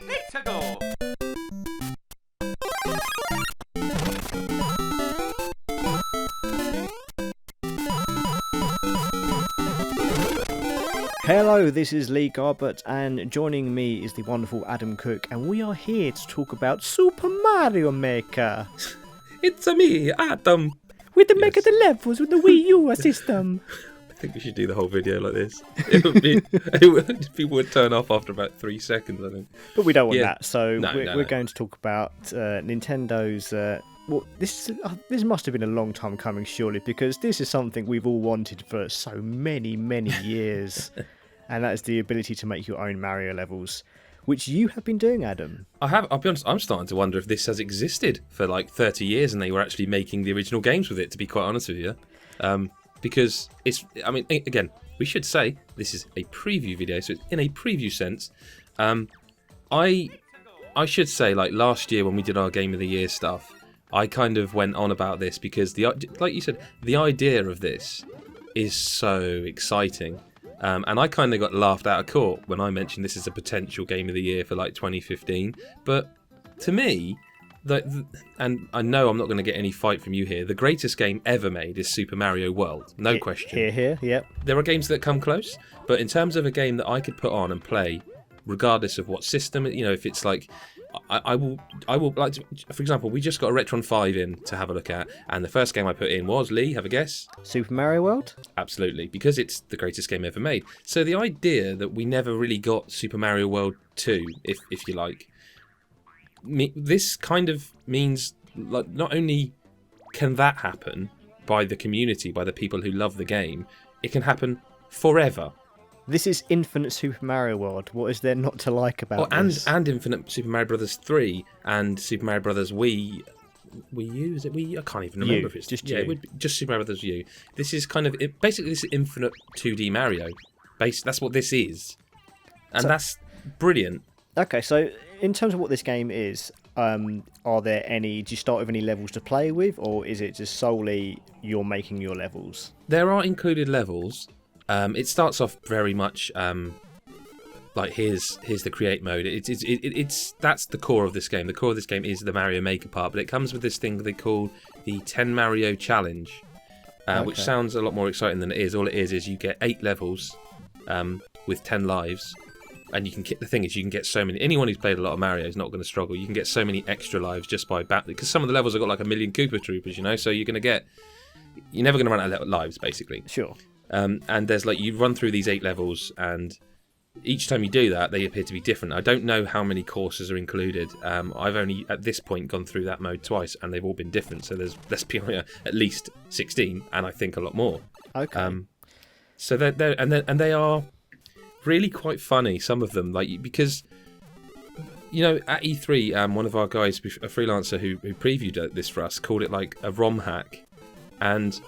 Let's go! Hello, this is Lee Garbett, and joining me is the wonderful Adam Cook, and we are here to talk about Super Mario Maker. It's me, Adam. With the Maker the levels with the Wii U system. I think we should do the whole video like this. People would turn off after about 3 seconds, I think. But we don't want Yeah. that, so No, we're going to talk about Nintendo's... this must have been a long time coming, surely, because this is something we've all wanted for so many, many years. And that is the ability to make your own Mario levels, which you have been doing, Adam. I'll be honest, I'm starting to wonder if this has existed for like 30 years and they were actually making the original games with it, to be quite honest with you. Because again, we should say this is a preview video, so it's in a preview sense. I should say, like last year when we did our Game of the Year stuff, I kind of went on about this because, like you said, the idea of this is so exciting. And I kind of got laughed out of court when I mentioned this is a potential Game of the Year for like 2015. But to me, and I know I'm not going to get any fight from you here, the greatest game ever made is Super Mario World. No question. Here, yep. There are games that come close, but in terms of a game that I could put on and play, regardless of what system, if it's like... I will like to, for example, we just got a Retron 5 in to have a look at, and the first game I put in was, Lee, have a guess? Super Mario World? Absolutely, because it's the greatest game ever made. So the idea that we never really got Super Mario World 2, if you like, this kind of means like not only can that happen by the community, by the people who love the game, it can happen forever. This is Infinite Super Mario World. What is there not to like about this? And Infinite Super Mario Brothers 3 and Super Mario Brothers Wii U, is it Wii? I can't even remember if it's just it would be just Super Mario Brothers U. This is kind of basically this is Infinite 2D Mario. That's what this is, and that's brilliant. Okay, so in terms of what this game is, are there any? Do you start with any levels to play with, or is it just solely you're making your levels? There are included levels. It starts off very much like here's the create mode. It's that's the core of this game. The core of this game is the Mario Maker part, but it comes with this thing they call the 10 Mario Challenge, which sounds a lot more exciting than it is. All it is you get 8 levels with 10 lives, and the thing is you can get so many. Anyone who's played a lot of Mario is not going to struggle. You can get so many extra lives just by because some of the levels have got like 1,000,000 Koopa Troopers, so you're never going to run out of lives basically. Sure. And there's you run through these 8 levels, and each time you do that, they appear to be different. I don't know how many courses are included. I've only at this point gone through that mode twice, and they've all been different. So there's at least 16, and I think a lot more. Okay. So they are really quite funny. Some of them, because at E3, one of our guys, a freelancer who previewed this for us, called it like a ROM hack, and.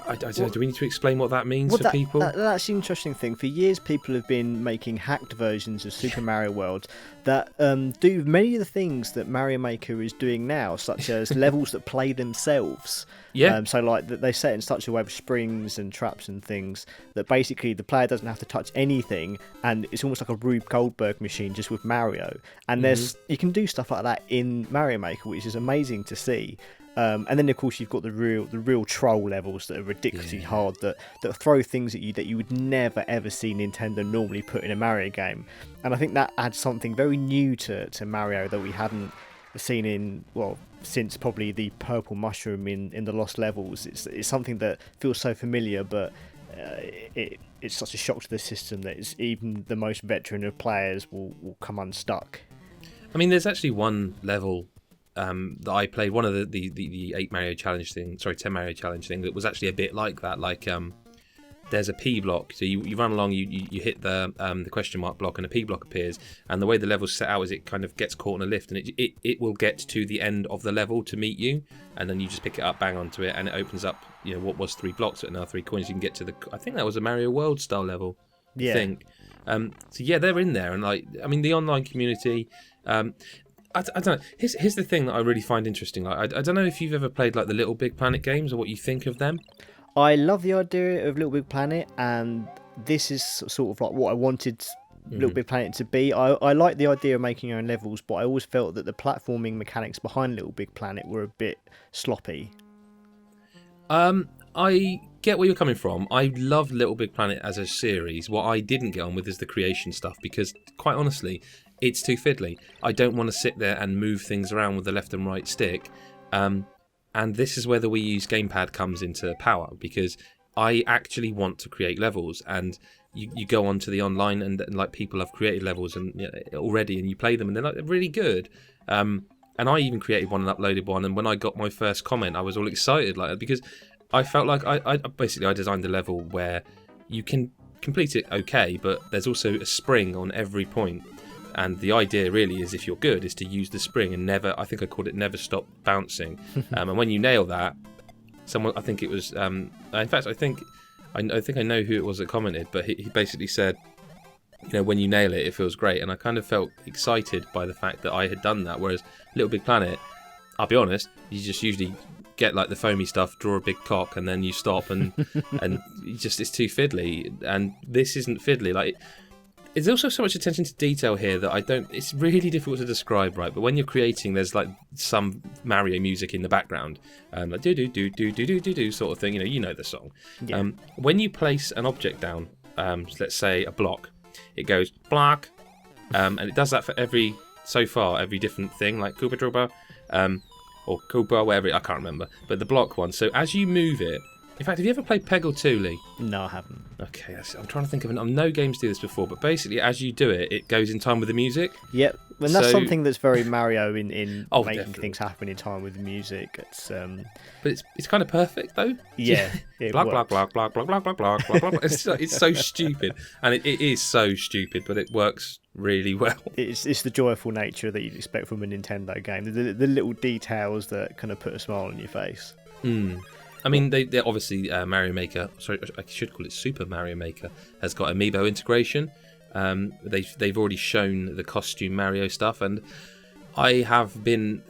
I don't know, do we need to explain what that means for people? That's the interesting thing. For years, people have been making hacked versions of Super Mario World that do many of the things that Mario Maker is doing now, such as levels that play themselves. Yeah. So they set in such a way with springs and traps and things that basically the player doesn't have to touch anything, and it's almost like a Rube Goldberg machine just with Mario. And you can do stuff like that in Mario Maker, which is amazing to see. And then of course you've got the real troll levels that are ridiculously hard that throw things at you that you would never ever see Nintendo normally put in a Mario game. And I think that adds something very new to Mario that we hadn't seen since probably the purple mushroom in the Lost Levels. It's something that feels so familiar, but it's such a shock to the system that even the most veteran of players will come unstuck. I mean, there's actually one level that I played, one of the 8 Mario Challenge thing, 10 Mario Challenge thing, that was actually a bit like that. There's a P block, so you run along, you hit the question mark block, and a P block appears. And the way the level's set out is it kind of gets caught in a lift, and it will get to the end of the level to meet you, and then you just pick it up, bang onto it, and it opens up. What was 3 blocks, but now 3 coins. You can get to I think that was a Mario World style level. Yeah. I think. So yeah, they're in there, and the online community. I don't know. Here's the thing that I really find interesting. I don't know if you've ever played the Little Big Planet games or what you think of them. I love the idea of Little Big Planet, and this is sort of like what I wanted Little Big Planet to be. I like the idea of making your own levels, but I always felt that the platforming mechanics behind Little Big Planet were a bit sloppy. I get where you're coming from. I love Little Big Planet as a series. What I didn't get on with is the creation stuff, because quite honestly, it's too fiddly. I don't want to sit there and move things around with the left and right stick. And this is where the Wii U's gamepad comes into power, because I actually want to create levels, and you go onto the online and like people have created levels and already, and you play them and they're like really good. And I even created one and uploaded one, and when I got my first comment, I was all excited because I felt like I designed a level where you can complete it okay, but there's also a spring on every point. And the idea really is, if you're good, is to use the spring and never, I think I called it never stop bouncing. And when you nail that, someone, I think it was, in fact, I think I know who it was that commented, but he basically said, when you nail it, it feels great. And I kind of felt excited by the fact that I had done that. Whereas Little Big Planet, I'll be honest, you just usually get like the foamy stuff, draw a big cock, and then you stop, and it's too fiddly. And this isn't fiddly. Like, there's also so much attention to detail here that it's really difficult to describe, right? But when you're creating, there's like some Mario music in the background, like do do do do do do do do sort of thing. You know the song. Yeah. When you place an object down, let's say a block, it goes block, and it does that for every different thing, like Koopa Troopa, or Koopa, whatever. I can't remember, but the block one. So as you move it. In fact, have you ever played Peggle 2, Lee? No, I haven't. Okay, I'm trying to think of no games do this before, but basically, as you do it, it goes in time with the music. Yep, and that's something that's very Mario in making definitely. things happen in time with the music. It's but it's kind of perfect though. Yeah, blah blah blah blah blah blah blah blah blah blah. It's so stupid, and it is so stupid, but it works really well. It's the joyful nature that you'd expect from a Nintendo game. The little details that kind of put a smile on your face. I mean, they obviously Mario Maker. Sorry, I should call it Super Mario Maker. Has got Amiibo integration. They've already shown the costume Mario stuff, and I have been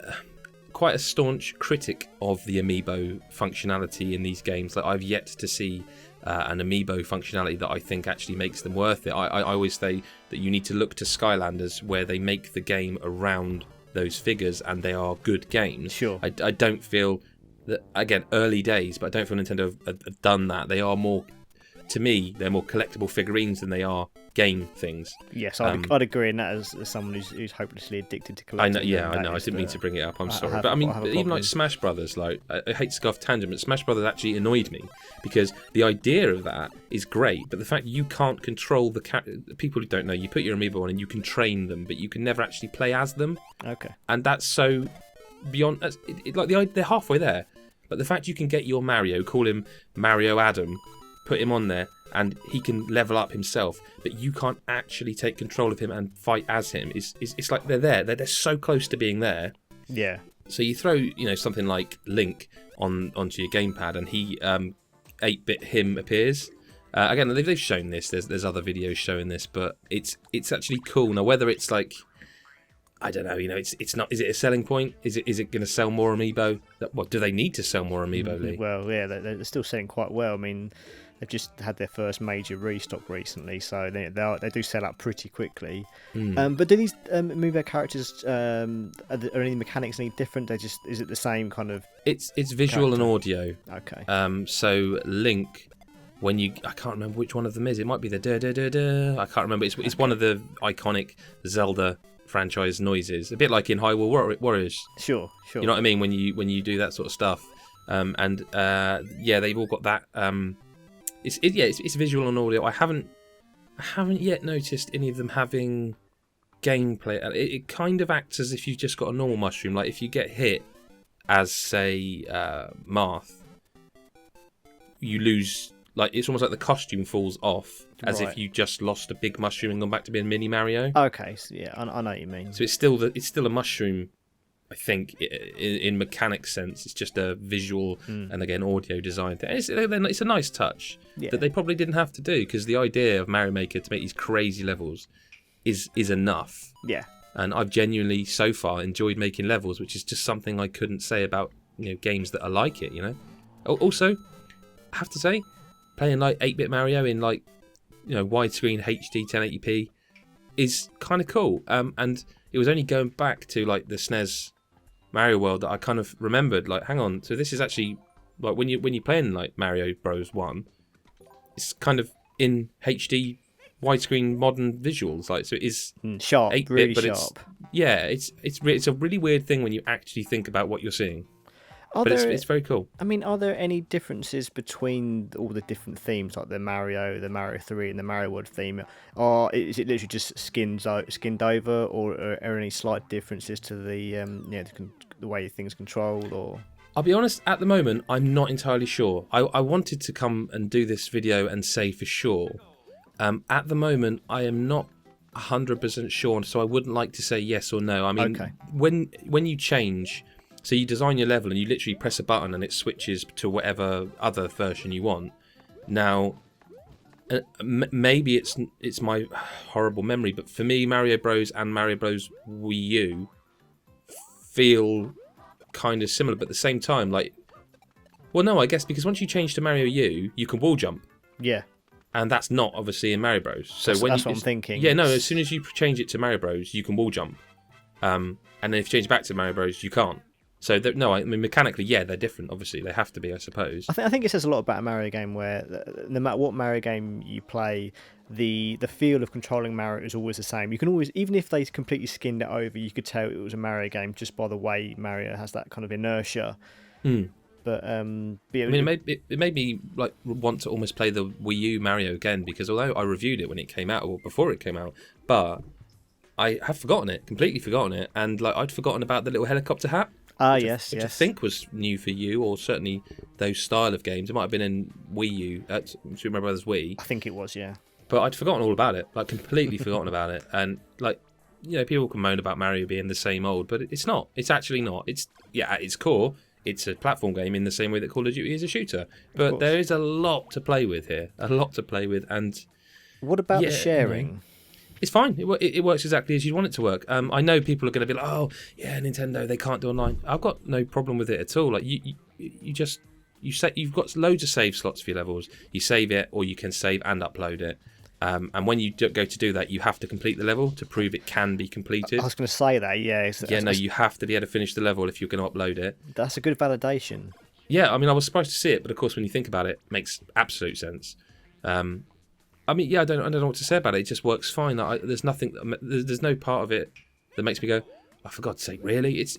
quite a staunch critic of the Amiibo functionality in these games. Like, I've yet to see an Amiibo functionality that I think actually makes them worth it. I always say that you need to look to Skylanders, where they make the game around those figures, and they are good games. Sure. I don't feel that, again, early days, but I don't feel Nintendo have done that. They are more, to me, they're more collectible figurines than they are game things. Yes, I'd agree in that as someone who's hopelessly addicted to collecting. I know. I didn't mean to bring it up. I'm sorry, but I mean, even like Smash Brothers, like I hate to go off tangent, but Smash Brothers actually annoyed me because the idea of that is great, but the fact you can't control the people who don't know, you put your amiibo on and you can train them, but you can never actually play as them. Okay, and that's so beyond. Like they're halfway there. But the fact you can get your Mario, call him Mario Adam, put him on there, and he can level up himself, but you can't actually take control of him and fight as him. It's like they're there. They're so close to being there. Yeah. So you throw something like Link onto your gamepad, and he 8-bit him appears. Again, they've shown this. There's other videos showing this, but it's actually cool. Now, whether it's like, I don't know, it's not. Is it a selling point? Is it going to sell more amiibo? What do they need to sell more amiibo, Lee? Well, yeah, they're still selling quite well. I mean, they've just had their first major restock recently, so they do sell out pretty quickly. But do these amiibo characters are any mechanics any different? Is it the same kind of? It's visual character? And audio. Okay. So Link, I can't remember which one of them is. It might be the da da da da. I can't remember. It's one of the iconic Zelda franchise noises, a bit like in Hyrule Warriors. Sure. You know what I mean when you do that sort of stuff. They've all got that. It's visual and audio. I haven't yet noticed any of them having gameplay. It kind of acts as if you've just got a normal mushroom. Like if you get hit as say Marth, you lose. Like it's almost like the costume falls off, as if you just lost a big mushroom and gone back to being Mini Mario. Okay, so yeah, I know what you mean. So it's still a mushroom, I think, in mechanic sense. It's just a visual and again audio design thing. It's a nice touch that they probably didn't have to do, because the idea of Mario Maker to make these crazy levels is enough. Yeah. And I've genuinely so far enjoyed making levels, which is just something I couldn't say about games that are like it. Also, I have to say, playing like 8-bit Mario in like widescreen HD 1080p is kind of cool. And it was only going back to like the SNES Mario World that I kind of remembered, like, hang on, so this is actually like when you're playing like Mario Bros 1, it's kind of in HD widescreen modern visuals, like, so it is sharp, 8-bit, really but sharp. It's a really weird thing when you actually think about what you're seeing. It's very cool. I mean, are there any differences between all the different themes, like the Mario 3, and the Mario World theme? Or is it literally just skinned over, or are any slight differences to the the way things controlled? Or I'll be honest, at the moment, I'm not entirely sure. I wanted to come and do this video and say for sure. At the moment, I am not 100% sure, so I wouldn't like to say yes or no. I mean, okay. when you change. So you design your level and you literally press a button and it switches to whatever other version you want. Now, maybe it's my horrible memory, but for me, Mario Bros. And Mario Bros. Wii U feel kind of similar, but at the same time, like, well, no, I guess because once you change to Mario U, you can wall jump. Yeah. And that's not obviously in Mario Bros. So that's what I'm thinking. Yeah, no, as soon as you change it to Mario Bros, you can wall jump. And then if you change back to Mario Bros, you can't. So no, I mean mechanically, yeah, they're different. Obviously, they have to be, I suppose. I think it says a lot about a Mario game where no matter what Mario game you play, the feel of controlling Mario is always the same. You can always, even if they completely skinned it over, you could tell it was a Mario game just by the way Mario has that kind of inertia. But yeah, I mean, it made me like want to almost play the Wii U Mario again, because although I reviewed it when it came out or before it came out, but I have completely forgotten it, and like I'd forgotten about the little helicopter hat. Yes. I think was new for you, or certainly those style of games. It might have been in Wii U, Super Mario Brothers Wii. I think it was, yeah. But I'd forgotten all about it, like completely forgotten about it. And like, people can moan about Mario being the same old, but it's not. It's actually not. It's at its core, it's a platform game in the same way that Call of Duty is a shooter. But there is a lot to play with here, And what about the sharing? It's fine. It works exactly as you'd want it to work. I know people are going to be like, "Oh, yeah, Nintendo, they can't do online." I've got no problem with it at all. Like you've got loads of save slots for your levels. You save it, or you can save and upload it. And when you go to do that, you have to complete the level to prove it can be completed. I was going to say that, yeah. You have to be able to finish the level if you're going to upload it. That's a good validation. Yeah, I mean, I was surprised to see it, but of course, when you think about it, it makes absolute sense. I mean, yeah, I don't know what to say about it. It just works fine. There's nothing. There's no part of it that makes me go, "Oh, for God's sake, really?" It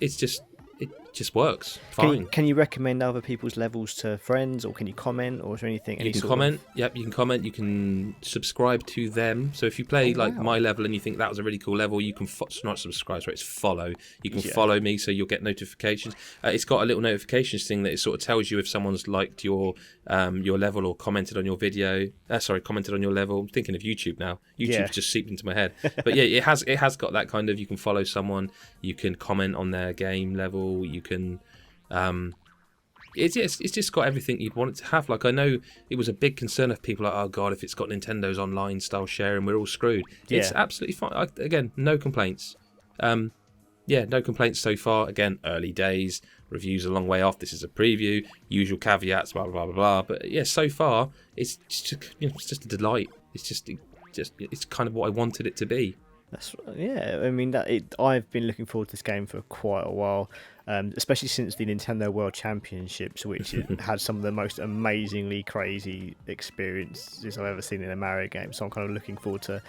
just works fine. Can you recommend other people's levels to friends, or can you comment, or is there anything? You can comment. Yep, you can comment. You can subscribe to them. So if you play my level and you think that was a really cool level, you can not subscribe. Sorry, it's follow. You can follow me, so you'll get notifications. It's got a little notifications thing that it sort of tells you if someone's liked your level or commented on your video. Commented on your level. I'm thinking of YouTube now. YouTube's just seeped into my head. But yeah, it has got that kind of. You can follow someone. You can comment on their game level. You can it's just got everything you'd want it to have. Like, I know it was a big concern of people like, oh god, if it's got Nintendo's online style sharing, we're all screwed. It's absolutely fine. Again, no complaints. No complaints so far. Again, early days, reviews a long way off. This is a preview, usual caveats, blah blah blah blah. But yeah, so far it's just a delight. It's kind of what I wanted it to be. I mean, I've been looking forward to this game for quite a while, especially since the Nintendo World Championships, which had some of the most amazingly crazy experiences I've ever seen in a Mario game. So I'm kind of looking forward to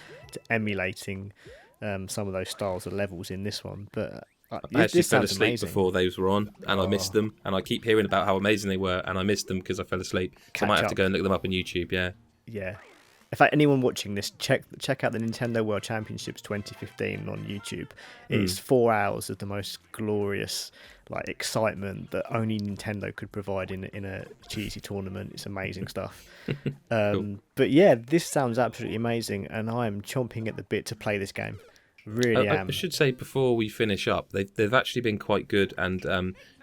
emulating some of those styles of levels in this one. But I actually fell asleep before those were on, and I missed them. And I keep hearing about how amazing they were, and I missed them because I fell asleep. So I might have to go and look them up on YouTube. Yeah. In fact, anyone watching this, check out the Nintendo World Championships 2015 on YouTube. It's 4 hours of the most glorious excitement that only Nintendo could provide in a cheesy tournament. It's amazing stuff. Cool. But yeah, this sounds absolutely amazing, and I am chomping at the bit to play this game. Really am. I should say before we finish up, they've actually been quite good, and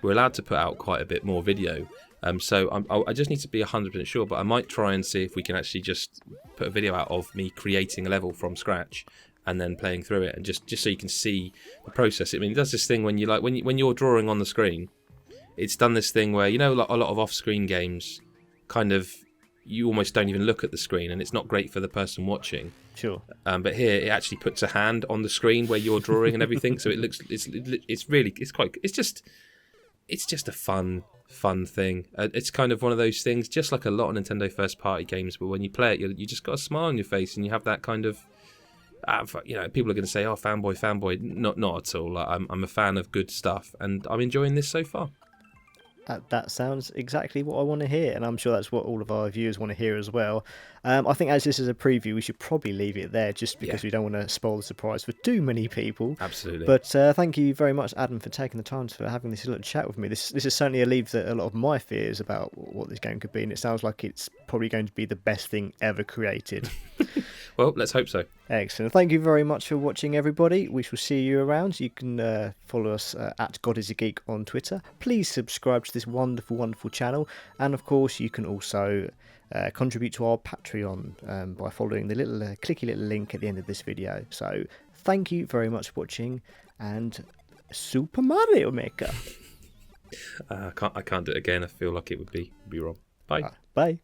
we're allowed to put out quite a bit more video. So I just need to be 100% sure, but I might try and see if we can actually just put a video out of me creating a level from scratch and then playing through it, and just so you can see the process. I mean, it does this thing when you're drawing on the screen. It's done this thing where, like a lot of off-screen games, kind of, you almost don't even look at the screen, and it's not great for the person watching. Sure. But here it actually puts a hand on the screen where you're drawing and everything, so it looks it's just a fun thing. It's kind of one of those things, just like a lot of Nintendo first party games, but when you play it, you just got a smile on your face, and you have that kind of, people are going to say, "Oh, fanboy." Not at all. Like, I'm a fan of good stuff, and I'm enjoying this so far. That sounds exactly what I want to hear, and I'm sure that's what all of our viewers want to hear as well. I think as this is a preview, we should probably leave it there, just because we don't want to spoil the surprise for too many people. Absolutely. But thank you very much, Adam, for taking the time for having this little chat with me. This is certainly alleviates a lot of my fears about what this game could be, and it sounds like it's probably going to be the best thing ever created. Well, let's hope so. Excellent. Thank you very much for watching, everybody. We shall see you around. You can follow us at GodIsAGeek on Twitter. Please subscribe to this wonderful, wonderful channel. And, of course, you can also contribute to our Patreon by following the little clicky little link at the end of this video. So, thank you very much for watching, and Super Mario Maker. I can't do it again. I feel like it would be wrong. Bye. Bye.